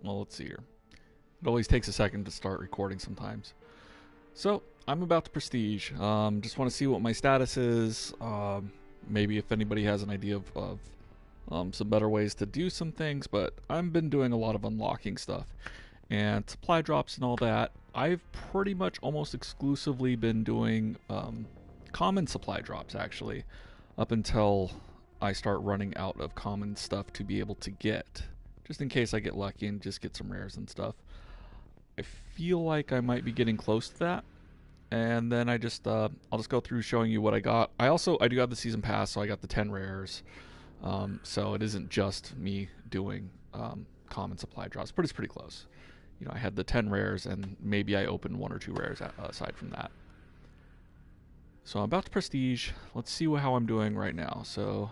Well, let's see here. It always takes a second to start recording sometimes. So, I'm about to prestige. Just want to see what my status is. Maybe if anybody has an idea of some better ways to do some things, but I've been doing a lot of unlocking stuff. And supply drops and all that. I've pretty much almost exclusively been doing common supply drops, actually, up until I start running out of common stuff to be able to get. Just in case I get lucky and just get some rares and stuff. I feel like I might be getting close to that, and then I'll just go through showing you what I got. I do have the season pass, so I got the 10 rares. So it isn't just me doing common supply drops, but it's pretty close. You know, I had the 10 rares, and maybe I opened 1 or 2 rares aside from that. So I'm about to prestige. Let's see how I'm doing right now. So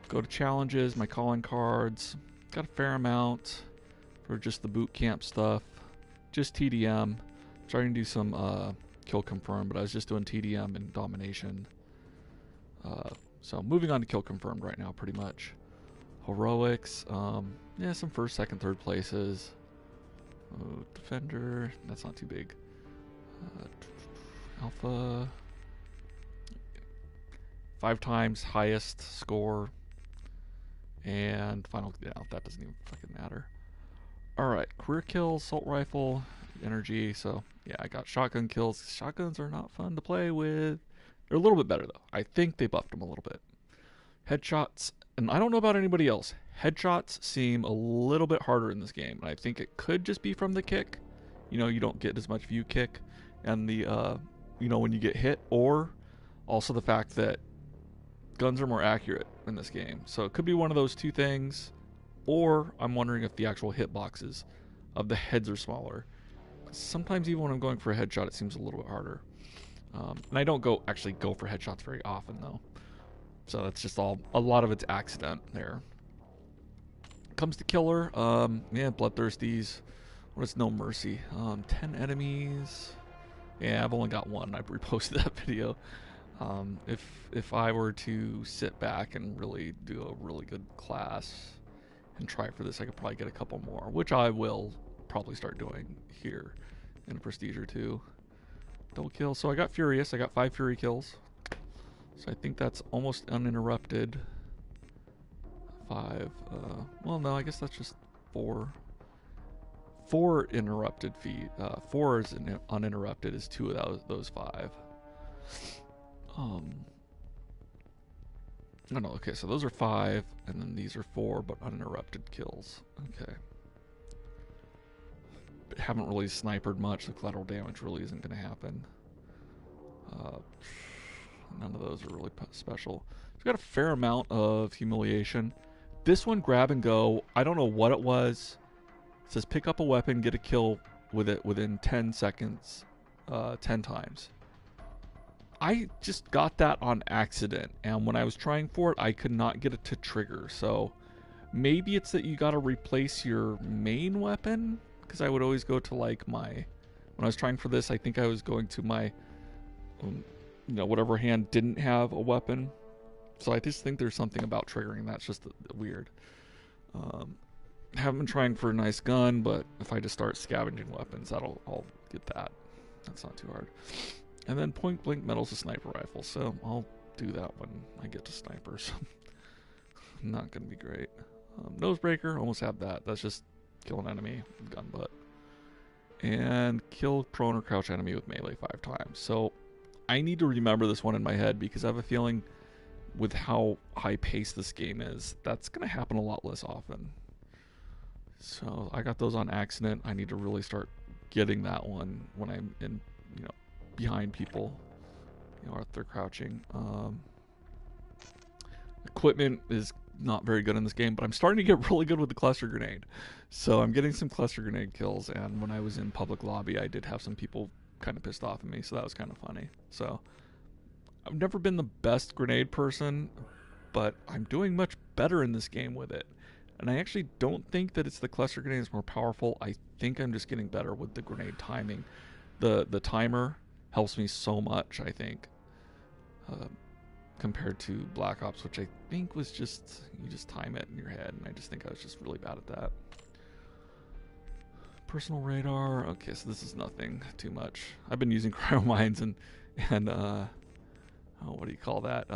go to challenges, my calling cards. Got a fair amount for just the boot camp stuff. Just TDM. Starting to do some kill confirm, but I was just doing TDM and domination. So moving on to kill confirmed right now, pretty much. Heroics. Yeah, some first, second, third places. Oh, defender. That's not too big. Alpha. 5 times highest score. And final. Yeah, that doesn't even fucking matter. Alright, career kills, assault rifle, energy. So, yeah, I got shotgun kills. Shotguns are not fun to play with. They're a little bit better, though. I think they buffed them a little bit. Headshots, and I don't know about anybody else. Headshots seem a little bit harder in this game. And I think it could just be from the kick. You know, you don't get as much view kick. And the, when you get hit. Or also the fact that guns are more accurate in this game. So it could be one of those two things. Or I'm wondering if the actual hitboxes of the heads are smaller. Sometimes even when I'm going for a headshot, it seems a little bit harder. And I don't actually go for headshots very often, though. So that's just a lot of it's accident there. Comes to killer, yeah, bloodthirsties. What is no mercy? 10 enemies. Yeah, I've only got one. I reposted that video. If I were to sit back and really do a really good class and try for this, I could probably get a couple more, which I will probably start doing here in a prestige or two. Double kill. So I got Furious. I got 5 Fury kills. So I think that's almost uninterrupted. 5. Well, no, I guess that's just 4. 4 interrupted feet. 4 is uninterrupted is 2 of those 5. No, okay, so those are 5, and then these are 4, but uninterrupted kills. Okay. But haven't really snipered much, so collateral damage really isn't going to happen. None of those are really special. We've got a fair amount of humiliation. This one, grab and go. I don't know what it was. It says pick up a weapon, get a kill with it within 10 seconds, 10 times. I just got that on accident, and when I was trying for it, I could not get it to trigger. So maybe it's that you got to replace your main weapon, because I would always go to like when I was trying for this, I think I was going to my, whatever hand didn't have a weapon. So I just think there's something about triggering that's just weird. Haven't been trying for a nice gun, but if I just start scavenging weapons, I'll get that. That's not too hard. And then point blank metal's a sniper rifle, so I'll do that when I get to snipers. Not gonna be great. Nosebreaker, almost have that. That's just kill an enemy with gun butt. And kill prone or crouch enemy with melee 5 times. So I need to remember this one in my head because I have a feeling with how high paced this game is, that's gonna happen a lot less often. So I got those on accident. I need to really start getting that one when I'm in, behind people, if they're crouching. Equipment is not very good in this game, but I'm starting to get really good with the cluster grenade. So I'm getting some cluster grenade kills, and when I was in public lobby, I did have some people kind of pissed off at me, so that was kind of funny. So I've never been the best grenade person, but I'm doing much better in this game with it. And I actually don't think that it's the cluster grenade is more powerful. I think I'm just getting better with the grenade timing. The timer helps me so much, I think, compared to Black Ops, which I think was you just time it in your head, and I just think I was just really bad at that. Personal radar. Okay, so this is nothing too much. I've been using cryo mines and oh, what do you call that?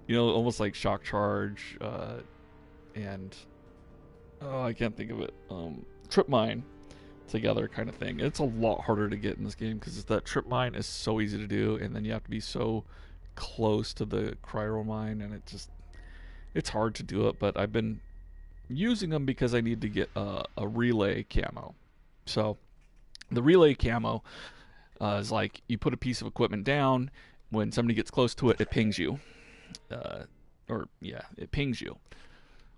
You know, almost like shock charge and oh, I can't think of it. Trip mine together kind of thing. It's a lot harder to get in this game because that trip mine is so easy to do, and then you have to be so close to the cryo mine, and it's hard to do it. But I've been using them because I need to get a relay camo. So the relay camo is like you put a piece of equipment down. When somebody gets close to it, it pings you. It pings you.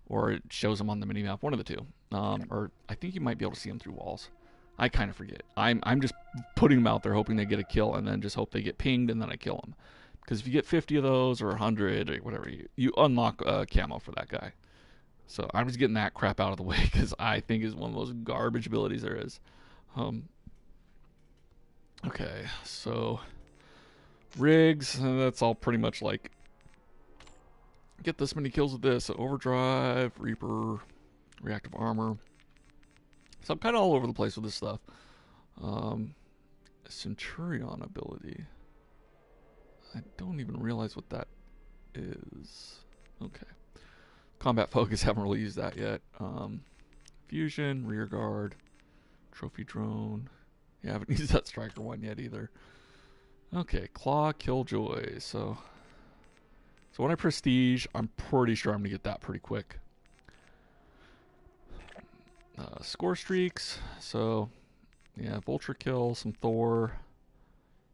Or it shows them on the minimap, one of the two. Or I think you might be able to see them through walls. I kind of forget. I'm just putting them out there hoping they get a kill and then just hope they get pinged and then I kill them. Because if you get 50 of those or 100 or whatever, you unlock camo for that guy. So I'm just getting that crap out of the way because I think it's one of the most garbage abilities there is. Okay, so rigs, that's all pretty much like get this many kills with this. So overdrive, Reaper, reactive armor. So I'm kind of all over the place with this stuff. Centurion ability. I don't even realize what that is. Okay. Combat focus, haven't really used that yet. Fusion, rear guard, trophy drone. Yeah, I haven't used that striker one yet either. Okay, claw, killjoy. So when I prestige, I'm pretty sure I'm gonna get that pretty quick. Score streaks. So yeah, vulture kill, some Thor,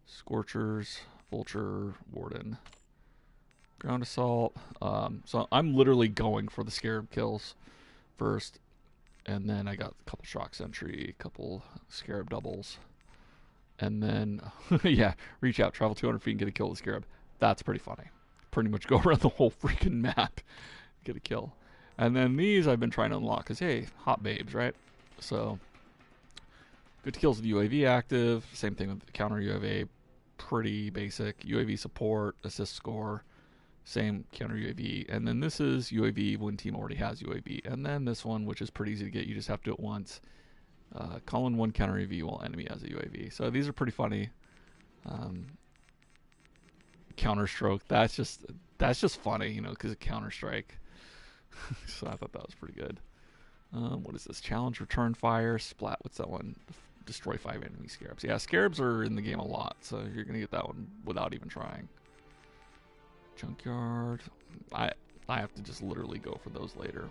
scorchers, vulture, warden. Ground assault. So I'm literally going for the scarab kills first, and then I got a couple shock sentry, a couple scarab doubles, and then yeah, reach out, travel 200 feet, and get a kill with the scarab. That's pretty funny. Pretty much go around the whole freaking map, get a kill, and then these I've been trying to unlock because hey, hot babes, right? So good kills with UAV active. Same thing with the counter UAV. Pretty basic UAV support, assist score. Same counter UAV, and then this is UAV when team already has UAV, and then this one, which is pretty easy to get, you just have to do it once. Call in one counter UAV while enemy has a UAV. So these are pretty funny. Counter stroke, that's just funny, you know, because of Counter Strike. So I thought that was pretty good. What is this? Challenge return fire splat. What's that one? Destroy 5 enemy scarabs. Yeah, scarabs are in the game a lot, so you're gonna get that one without even trying. Junkyard. I have to just literally go for those later.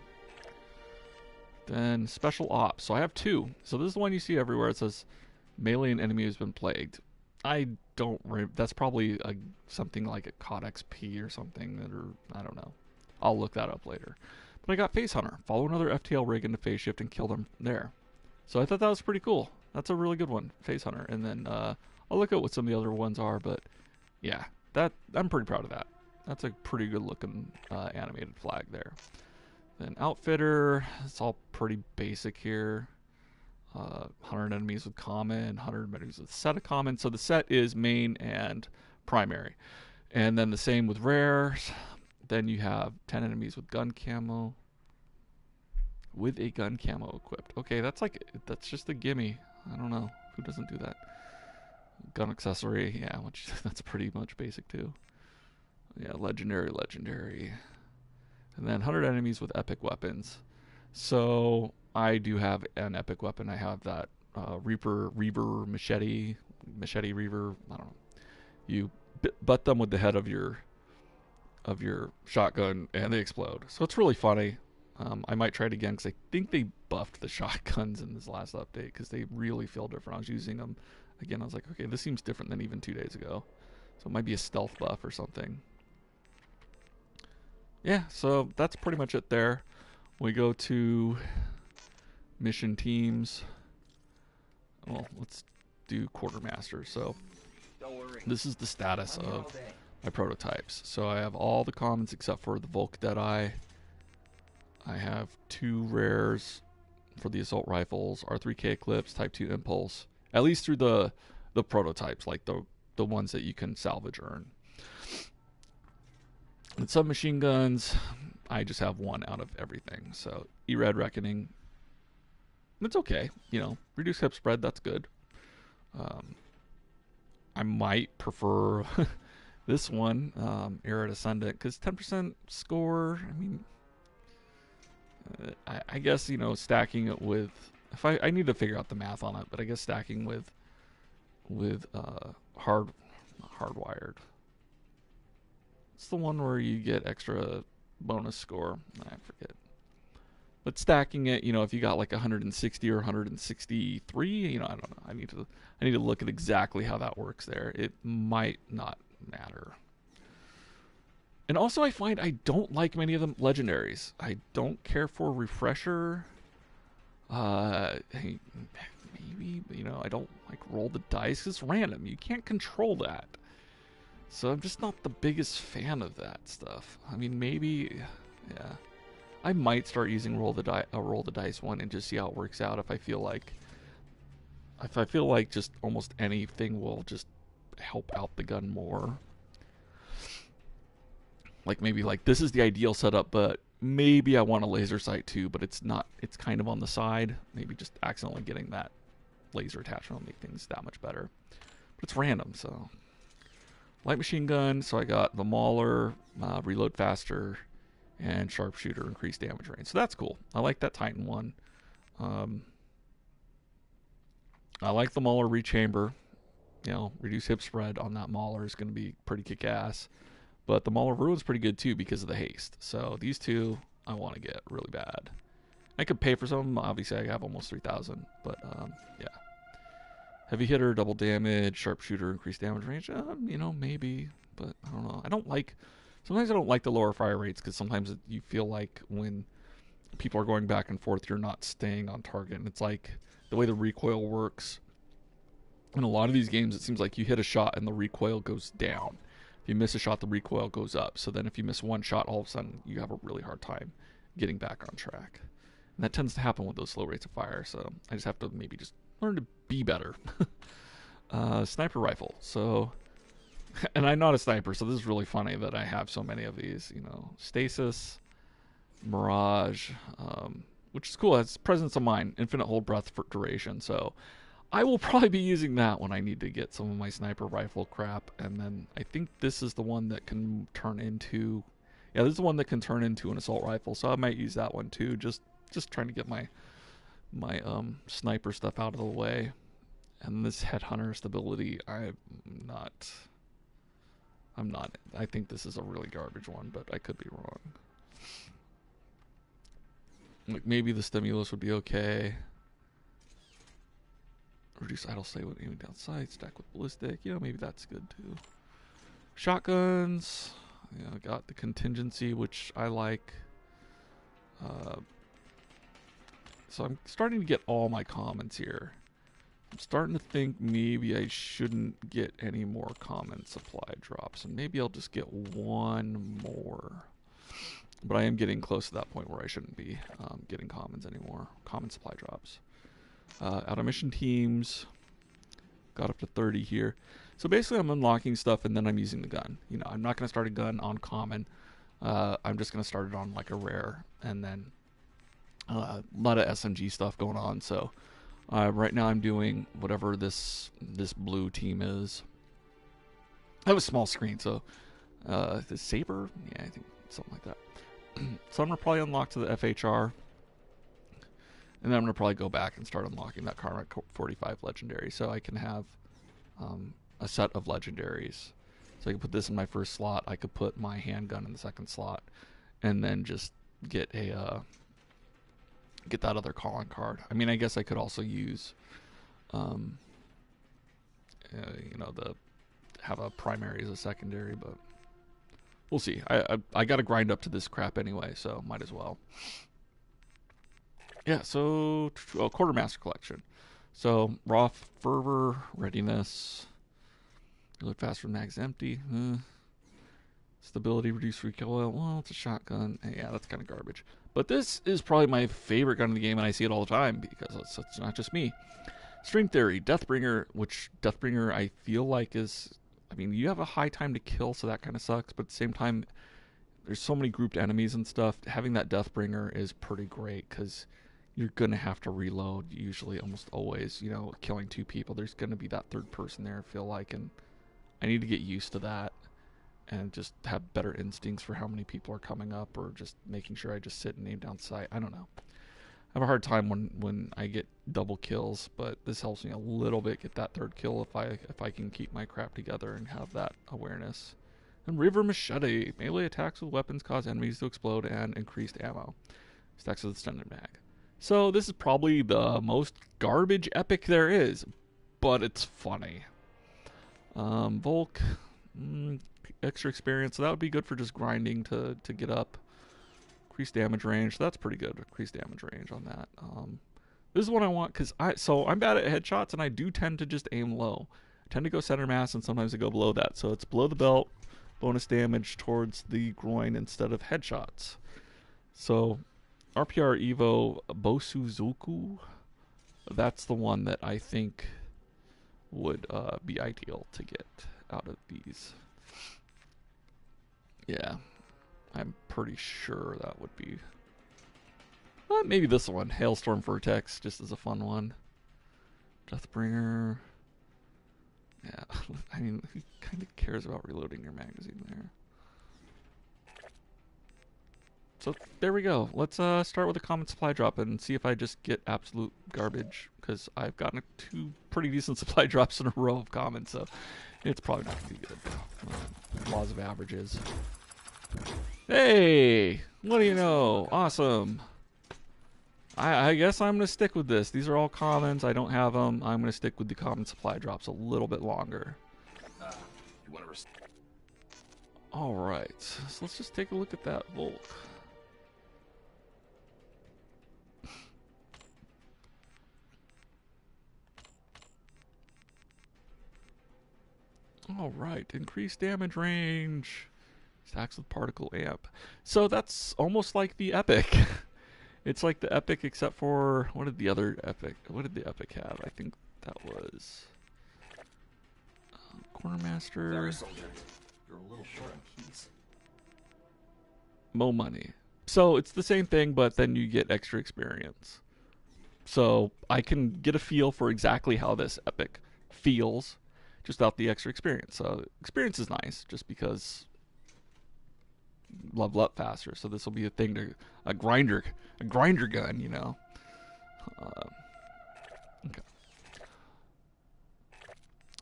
Then special ops. So I have two. So this is the one you see everywhere. It says melee and enemy has been plagued. I don't. That's probably something like a Cod XP or something, or I don't know. I'll look that up later. But I got Phase Hunter. Follow another FTL rig into phase shift and kill them there. So I thought that was pretty cool. That's a really good one, Phase Hunter. And then I'll look at what some of the other ones are. But yeah, I'm pretty proud of that. That's a pretty good looking animated flag there. Then Outfitter, it's all pretty basic here. 100 enemies with common, 100 enemies with set of common. So the set is main and primary. And then the same with rares. Then you have 10 enemies with gun camo. With a gun camo equipped. Okay, that's just a gimme. I don't know. Who doesn't do that? Gun accessory, yeah, which that's pretty much basic too. Yeah, legendary. And then 100 enemies with epic weapons. So I do have an epic weapon. I have that Reaper machete Reaver. I don't know. You butt them with the head of your shotgun and they explode. So it's really funny. I might try it again because I think they buffed the shotguns in this last update because they really feel different. I was using them again. I was like, okay, this seems different than even 2 days ago. So it might be a stealth buff or something. Yeah, so that's pretty much it there. We go to mission teams. Well, let's do quartermaster. So this is the status of my prototypes. So I have all the commons except for the Volk Deadeye. I have 2 rares for the assault rifles, R3K Eclipse, Type 2 Impulse, at least through the prototypes, like the ones that you can salvage earn. And submachine guns, I just have 1 out of everything. So E-Red Reckoning, It's okay. Reduce hip spread, that's good. Um, I might prefer this one, Arid Ascendant, because 10% score, I mean, I guess, stacking it with, if I need to figure out the math on it, but I guess stacking with hardwired. It's the one where you get extra bonus score. I forget. But stacking it, if you got like 160 or 163, I don't know. I need to look at exactly how that works there. It might not matter. And also, I find I don't like many of the legendaries. I don't care for refresher. Maybe, I don't like roll the dice. It's random. You can't control that. So I'm just not the biggest fan of that stuff. I mean, maybe, yeah. I might start using roll the dice one and just see how it works out. If I feel like just almost anything will just help out the gun more. Like maybe like this is the ideal setup, but maybe I want a laser sight too, but it's not. It's kind of on the side. Maybe just accidentally getting that laser attachment will make things that much better. But it's random, so. Light machine gun, so I got the Mauler, reload faster, and sharpshooter, increased damage range. So that's cool. I like that Titan one. I like the Mauler rechamber. Reduce hip spread on that Mauler is going to be pretty kick-ass. But the Mauler Ruin's pretty good too because of the haste. So these two I want to get really bad. I could pay for some. Obviously, I have almost 3,000. But yeah. Heavy hitter, double damage, sharpshooter, increased damage range. Maybe. But I don't know. Sometimes I don't like the lower fire rates because sometimes you feel like when people are going back and forth, you're not staying on target. And it's like the way the recoil works. In a lot of these games, it seems like you hit a shot and the recoil goes down. If you miss a shot, the recoil goes up. So then if you miss one shot, all of a sudden you have a really hard time getting back on track. And that tends to happen with those slow rates of fire. So I just have to maybe just learn to be better. Sniper rifle. So, and I'm not a sniper, so this is really funny that I have so many of these. Stasis, Mirage, which is cool. It's presence of mind, infinite hold breath for duration. So I will probably be using that when I need to get some of my sniper rifle crap. And then I think this is the one that can turn into, this is the one that can turn into an assault rifle. So I might use that one too. Just trying to get my sniper stuff out of the way. And this headhunter stability, I'm not. I think this is a really garbage one, but I could be wrong. Like maybe the stimulus would be okay. Reduce idle stay when aiming down sight, stack with ballistic. Maybe that's good too. Shotguns. Got the contingency, which I like. So I'm starting to get all my commons here. I'm starting to think maybe I shouldn't get any more common supply drops. And maybe I'll just get one more. But I am getting close to that point where I shouldn't be getting commons anymore. Common supply drops. Out of mission teams. Got up to 30 here. So basically I'm unlocking stuff and then I'm using the gun. I'm not going to start a gun on common. I'm just going to start it on like a rare. And then a lot of SMG stuff going on. So right now I'm doing whatever this blue team is. I have a small screen, so the Saber? Yeah, I think something like that. So I'm going to probably unlock to the FHR. And then I'm going to probably go back and start unlocking that Carmack 45 legendary. So I can have a set of legendaries. So I can put this in my first slot. I could put my handgun in the second slot. And then just get that other calling card. I mean, I guess I could also use, have a primary as a secondary, but we'll see. I got to grind up to this crap anyway, so might as well. Yeah, so Quartermaster Collection. So raw fervor, readiness, reload faster, mags empty. Stability, reduce recoil. Well, it's a shotgun. Yeah, that's kind of garbage. But this is probably my favorite gun in the game, and I see it all the time because it's not just me. String Theory, Deathbringer, which Deathbringer I feel like is, I mean, you have a high time to kill, so that kind of sucks. But at the same time, there's so many grouped enemies and stuff. Having that Deathbringer is pretty great because you're gonna have to reload. Usually, almost always, you know, killing 2 people, there's gonna be that third person there. I feel like, and I need to get used to that and just have better instincts for how many people are coming up, or just making sure I just sit and aim down sight. I don't know. I have a hard time when I get double kills, but this helps me a little bit get that third kill if I can keep my crap together and have that awareness. And River Machete. Melee attacks with weapons cause enemies to explode and increased ammo. Stacks with extended mag. So this is probably the most garbage epic there is, but it's funny. Volk, extra experience, so that would be good for just grinding to get up. Increased damage range, that's pretty good. Increased damage range on that. This is what I want, because I'm bad at headshots, and I do tend to just aim low. I tend to go center mass, and sometimes I go below that. So it's below the belt, bonus damage towards the groin instead of headshots. So RPR Evo Bosuzoku, that's the one that I think would be ideal to get out of these. Yeah, I'm pretty sure that would be. Maybe this one, Hailstorm Vertex, just as a fun one. Deathbringer. Yeah, I mean, who kind of cares about reloading your magazine there? So there we go. Let's start with a common supply drop and see if I just get absolute garbage, because I've gotten 2 pretty decent supply drops in a row of common, so it's probably not going to be good. Laws of averages. Hey! What do you know? Awesome. I guess I'm going to stick with this. These are all commons. I don't have them. I'm going to stick with the common supply drops a little bit longer. Alright, so let's just take a look at that Volk. Alright, increased damage range. Stacks with particle amp. So that's almost like the epic. It's like the epic except for, what did the epic have? I think that was Quartermaster. You're a little short on keys. Mo money. So it's the same thing, but then you get extra experience. So I can get a feel for exactly how this epic feels just without the extra experience. So experience is nice just because level up faster. So this will be a thing to a grinder gun, you know. Okay.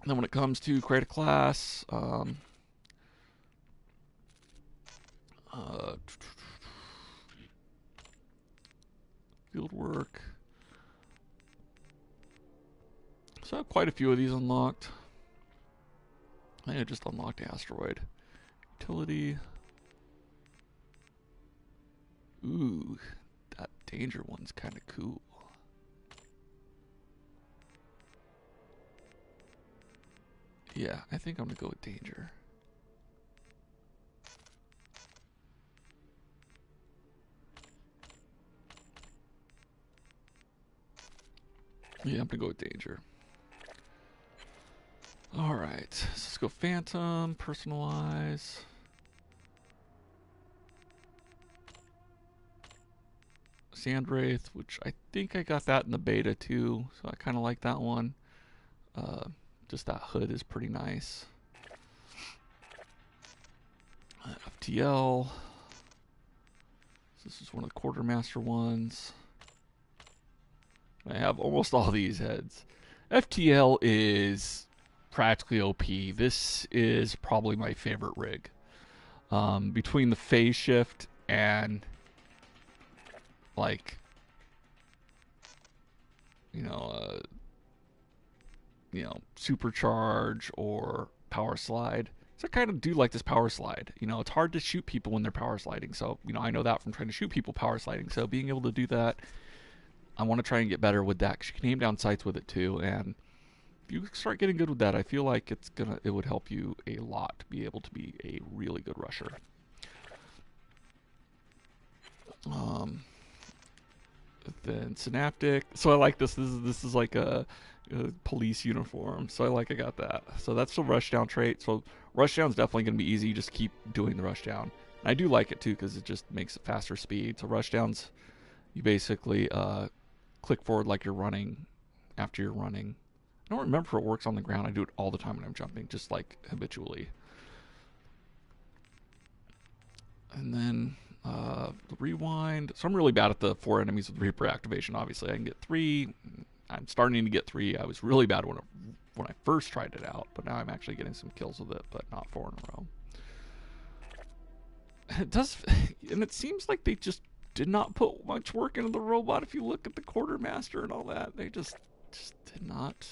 Then when it comes to create a class, field work. So I have quite a few of these unlocked. I think I just unlocked Asteroid. Utility. Ooh, that danger one's kind of cool. Yeah, I think I'm gonna go with danger. Yeah, I'm gonna go with danger. Alright, so let's go Phantom, personalize. Sandwraith, which I think I got that in the beta too, so I kind of like that one. Just that hood is pretty nice. FTL. This is one of the Quartermaster ones. I have almost all these heads. FTL is practically OP. This is probably my favorite rig. Between the phase shift and like supercharge or power slide. So I kind of do like this power slide. It's hard to shoot people when they're power sliding. So, I know that from trying to shoot people power sliding. So being able to do that, I want to try and get better with that, because you can aim down sights with it too. And if you start getting good with that, I feel like it would help you a lot to be able to be a really good rusher. Then Synaptic. So I like this. This is like a police uniform. So I got that. So that's the rushdown trait. So rushdown's definitely going to be easy. You just keep doing the rushdown. And I do like it too, because it just makes it faster speed. So rushdowns, you basically click forward like you're running after you're running. I don't remember if it works on the ground. I do it all the time when I'm jumping, just like habitually. And then the rewind. So I'm really bad at the 4 enemies with Reaper activation. Obviously, I can get 3. I'm starting to get 3. I was really bad when I first tried it out, but now I'm actually getting some kills with it, but not 4 in a row. It does, and it seems like they just did not put much work into the robot. If you look at the quartermaster and all that, they just did not.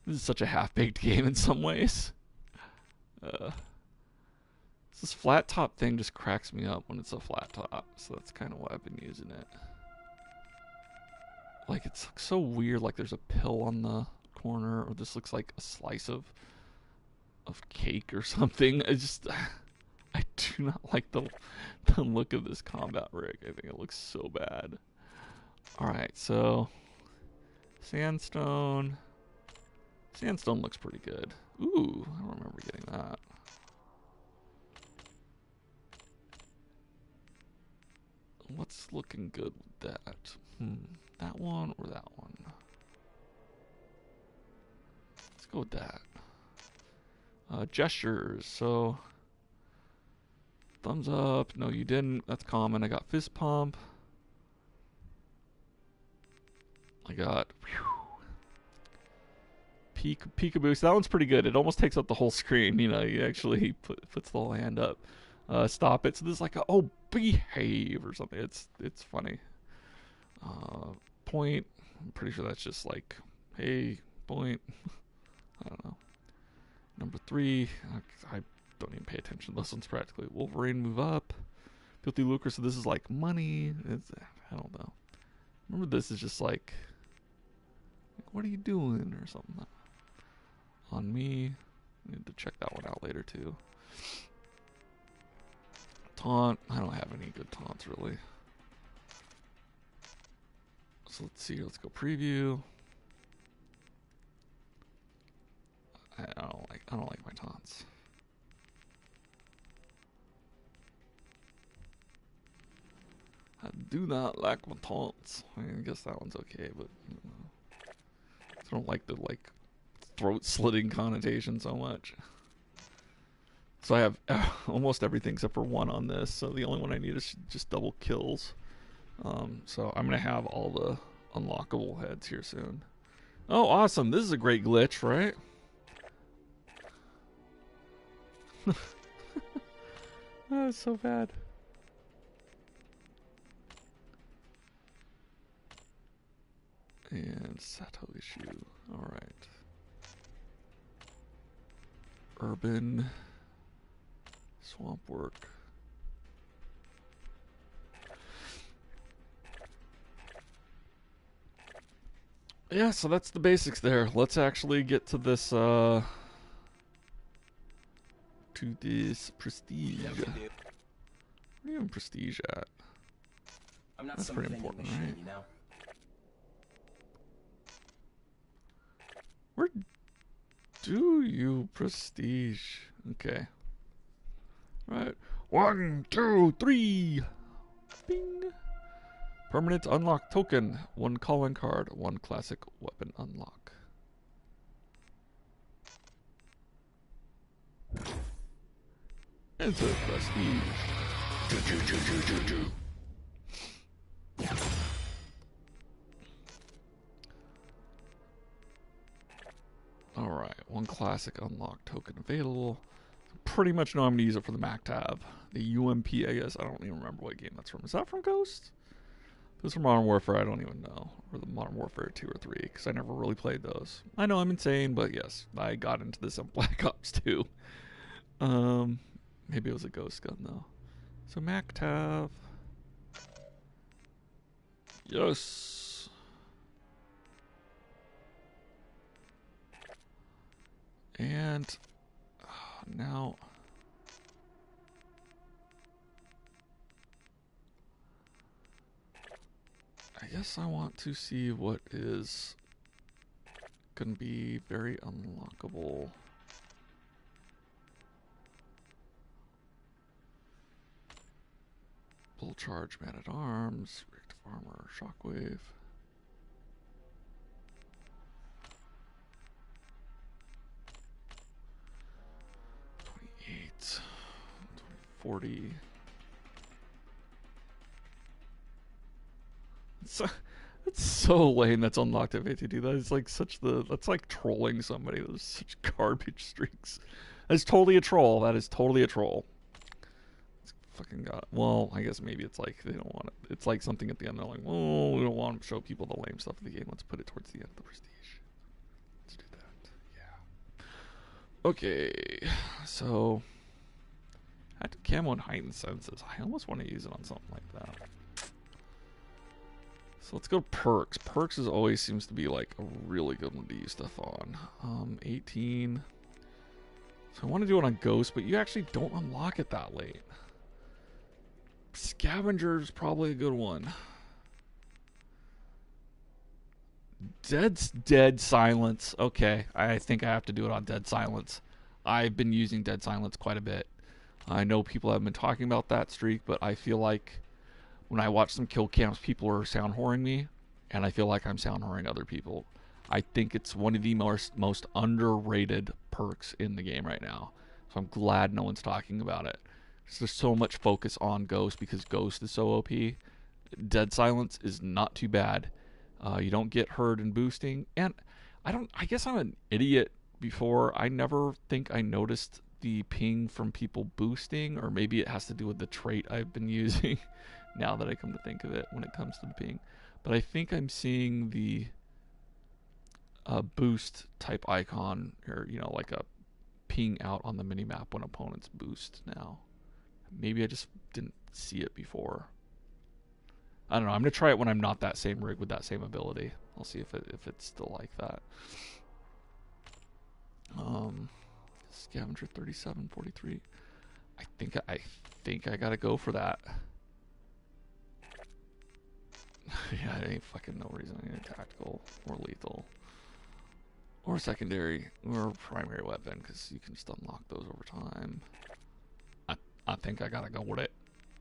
This is such a half-baked game in some ways. This flat top thing just cracks me up when it's a flat top, so that's kind of why I've been using it. Like, it's so weird, like there's a pill on the corner, or this looks like a slice of cake or something. I do not like the look of this combat rig. I think it looks so bad. Alright, so sandstone. Sandstone looks pretty good. Ooh, I don't remember getting that. What's looking good with that? That one or that one? Let's go with that. Gestures. So, thumbs up. No, you didn't. That's common. I got fist pump. I got peekaboo. So that one's pretty good. It almost takes up the whole screen. You know, you actually puts the whole hand up. Stop it. So this is like a behave or something. It's funny. Point. I'm pretty sure that's just like, hey, point. I don't know. Number 3. I don't even pay attention to those ones practically. Wolverine, move up. Filthy lucre. So this is like money. I don't know. Remember, this is just like what are you doing or something. On me. I need to check that one out later too. Taunt. I don't have any good taunts really. So let's see. Let's go preview. I don't like my taunts. I do not like my taunts. I guess that one's okay, but I don't like the throat slitting connotation so much. So I have almost everything except for 1 on this. So the only one I need is just double kills. So I'm gonna have all the unlockable heads here soon. Oh, awesome! This is a great glitch, right? Oh, it's so bad. And Sato issue. Alright. Urban. Swamp work. Yeah, so that's the basics there. Let's actually get to this, prestige. Where are you in prestige at? That's pretty important, right? You know? Where do you prestige? Okay. Right. 1, 2, 3. Bing. Permanent unlock token. 1 calling card. 1 classic weapon unlock. Enter prestige. Alright, 1 classic unlock token available. Pretty much know I'm going to use it for the Mac tab. The UMP, I guess. I don't even remember what game that's from. Is that from Ghost? If it was from Modern Warfare, I don't even know. Or the Modern Warfare 2 or 3, because I never really played those. I know I'm insane, but yes, I got into this on Black Ops 2. Maybe it was a Ghost gun, though. So Mac tab. Yes. And now I guess I want to see what is going to be very unlockable. Full charge, man at arms, reactive armor, shockwave. 40. It's so lame that's unlocked at 52. That is like that's like trolling somebody. Those such garbage streaks. That's totally a troll. That is totally a troll. It's fucking god. Well, I guess maybe it's like they don't want it. It's like something at the end. They're like, oh, we don't want to show people the lame stuff of the game. Let's put it towards the end of the prestige. Let's do that. Yeah. Okay. So, active camo and heightened senses. I almost want to use it on something like that. So let's go perks. Perks always seems to be like a really good one to use stuff on. 18. So I want to do it on Ghost, but you actually don't unlock it that late. Scavenger's probably a good one. Dead Silence. Okay, I think I have to do it on Dead Silence. I've been using Dead Silence quite a bit. I know people have been talking about that streak, but I feel like when I watch some kill cams, people are sound whoring me, and I feel like I'm sound whoring other people. I think it's one of the most underrated perks in the game right now. So I'm glad no one's talking about it. There's so much focus on Ghost because Ghost is so OP. Dead Silence is not too bad. You don't get heard in boosting, and I guess I'm an idiot. Before, I never think I noticed the ping from people boosting, or maybe it has to do with the trait I've been using. Now that I come to think of it, when it comes to the ping, but I think I'm seeing the boost type icon, or like a ping out on the minimap when opponents boost now. Maybe I just didn't see it before. I don't know. I'm gonna try it when I'm not that same rig with that same ability. I'll see if it's still like that. Scavenger 3743. I think I gotta go for that. Yeah, it ain't fucking no reason. I need a tactical or lethal or secondary or primary weapon because you can just unlock those over time. I think I gotta go with it.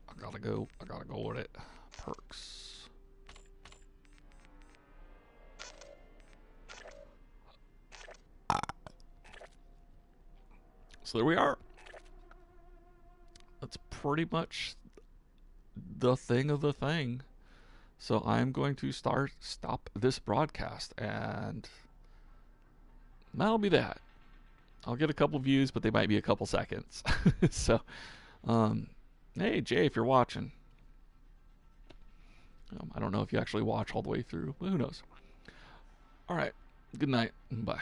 I gotta go with it. Perks. So there we are. That's pretty much the thing of the thing. So I'm going to stop this broadcast, and that'll be that. I'll get a couple views, but they might be a couple seconds. So, hey Jay, if you're watching, I don't know if you actually watch all the way through, but who knows. All right, good night, bye.